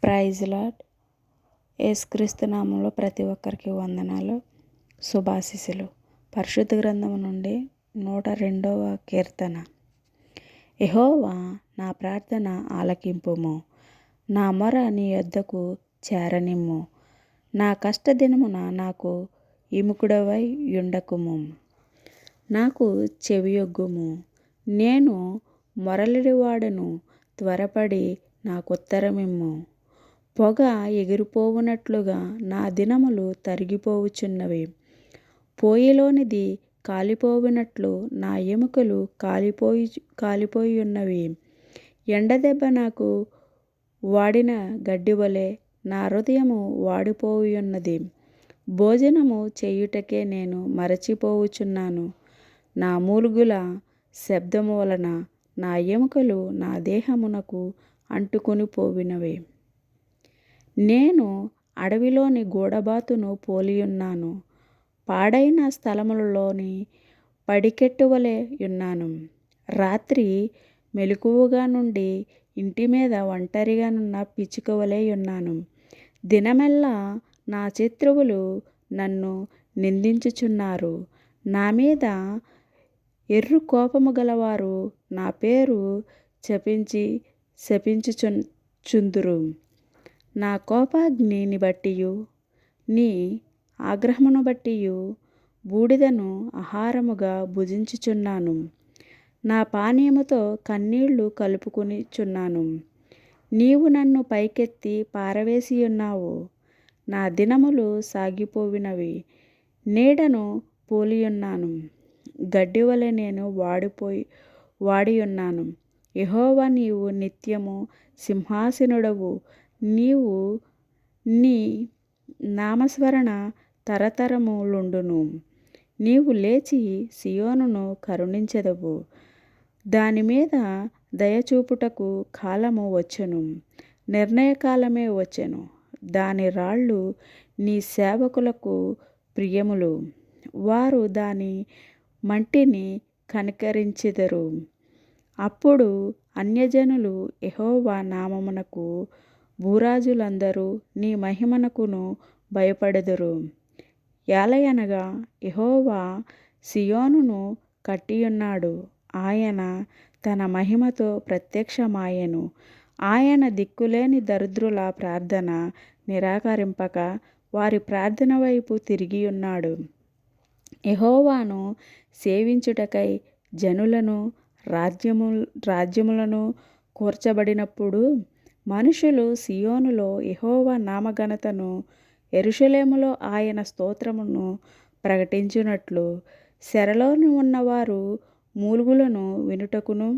Praise lord. యేసుక్రీస్తు నామంలో ప్రతి ఒక్కరికి వందనాలు, శుభాశీస్సులు. పరిశుద్ధ గ్రంథం నుండి 102వ కీర్తన. యెహోవా, నా ప్రార్థన ఆలకింపుము, నా మొర నీ యొద్దకు చేరనిమ్ము. నా కష్టదినమున నాకు విముఖుడవై యుండకుము. నాకు చెవియొగ్గుము, నేను మొరలిడివాడను, త్వరపడి నాకుత్తరమిమ్ము. పొగ ఎగిరిపోవునట్లుగా నా దినములు తరిగిపోవుచున్నవి. పొయ్యిలోనిది కాలిపోవునట్లు నా ఎముకలు కాలిపోయున్నవి. ఎండదెబ్బ నాకు వాడిన గడ్డివలె నా హృదయము వాడిపోయున్నది. భోజనము చేయుటకే నేను మరచిపోవుచున్నాను. నా మూలుగుల శబ్దము వలన నా ఎముకలు నా దేహమునకు అంటుకొని పోవినవి. నేను అడవిలోని గూడబాతును పోలియున్నాను. పాడైన స్థలములలోని పడికెట్టువలె యున్నాను. రాత్రి మెలకువగా నుండి ఇంటి మీద ఒంటరిగానున్న పిచ్చుకవలె యున్నాను. దినమెల్లా నా శత్రువులు నన్ను నిందించుచున్నారు. నా మీద ఎర్రు కోపము గలవారు నా పేరు శపించుచుందురు. నా కోపాగ్నిని బట్టియు నీ ఆగ్రహమును బట్టియు బూడిదను ఆహారముగా భుజించుచున్నాను. నా పానీయముతో కన్నీళ్లు కలుపుకొనుచున్నాను. నీవు నన్ను పైకెత్తి పారవేసియున్నావు. నా దినములు సాగిపోవినవి. నీడను పోలియున్నాను. గడ్డివలె నేను వాడియున్నాను. యెహోవా, నీవు నిత్యము సింహాసీనుడవు. నీవు నీ నామస్మరణ తరతరములుండును. నీవు లేచి సీయోనును కరుణించెదవు. దాని మీద దయచూపుటకు కాలము వచ్చెను, నిర్ణయకాలమే వచ్చెను. దాని రాళ్ళు నీ సేవకులకు ప్రియములు. వారు దాని మట్టిని కనికరించెదరు. అప్పుడు అన్యజనులు యెహోవా నామమునకు, భూరాజులందరూ నీ మహిమకును భయపడెదరు. ఏలయనగా యెహోవా సీయోనును కట్టియున్నాడు. ఆయన తన మహిమతో ప్రత్యక్షమాయెను. ఆయన దిక్కులేని దరిద్రుల ప్రార్థన నిరాకరింపక వారి ప్రార్థన వైపు తిరిగియున్నాడు. యెహోవాను సేవించుటకై జనులను రాజ్యములను కూర్చబడినప్పుడు మనుషులు సీయోనులో యెహోవా నామఘనతను, యెరూషలేములో ఆయన స్తోత్రమును ప్రకటించునట్లు చెరలోని ఉన్నవారు మూలుగులను వినుటకును,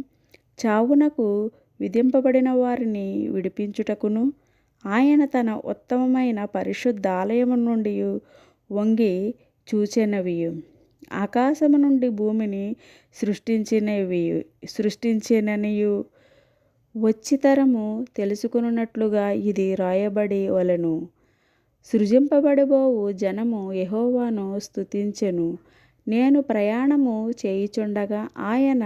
చావునకు విధింపబడిన వారిని విడిపించుటకును ఆయన తన ఉత్తమమైన పరిశుద్ధ ఆలయము నుండి వంగి చూచెననియు, ఆకాశము నుండి భూమిని సృష్టించెననియు వచ్చి తరము తెలుసుకొనున్నట్లుగా ఇది రాయబడి వలెను. సృజింపబడబోవు జనము యెహోవాను స్తుతించెను. నేను ప్రయాణము చేయుచుండగా ఆయన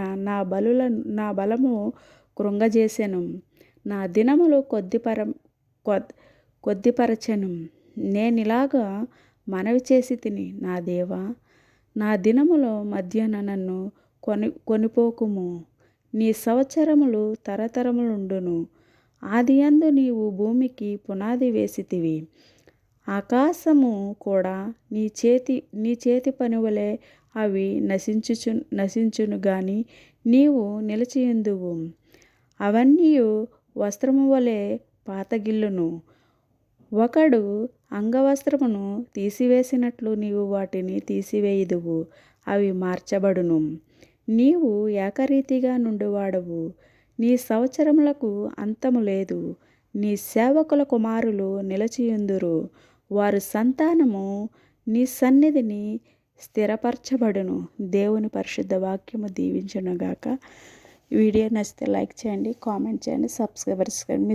నా బలము కృంగజేసెను. నా దినములు కొద్దిపరచెను. నేనిలాగా మనవి చేసితిని, నా దేవా, నా దినముల మధ్యన నన్ను కొనిపోకుము. నీ సంవత్సరములు తరతరములుండును. ఆదియందు నీవు భూమికి పునాది వేసితివి. ఆకాశము కూడా నీ చేతి పనివలె అవి నశించును గాని నీవు నిలిచియుందువు. అవన్నీయు వస్త్రము వలె పాతగిల్లును. ఒకడు అంగవస్త్రమును తీసివేసినట్లు నీవు వాటిని తీసివేయుదువు, అవి మార్చబడును. నీవు ఏకరీతిగా నుండువాడవు. నీ సంవత్సరములకు అంతము లేదు. నీ సేవకుల కుమారులు నిలిచియుందురు. వారి సంతానము నీ సన్నిధిని స్థిరపరచబడును. దేవుని పరిశుద్ధ వాక్యము దీవించునుగాక. వీడియో నచ్చితే లైక్ చేయండి, కామెంట్ చేయండి, సబ్స్క్రైబ్ చేసుకోండి.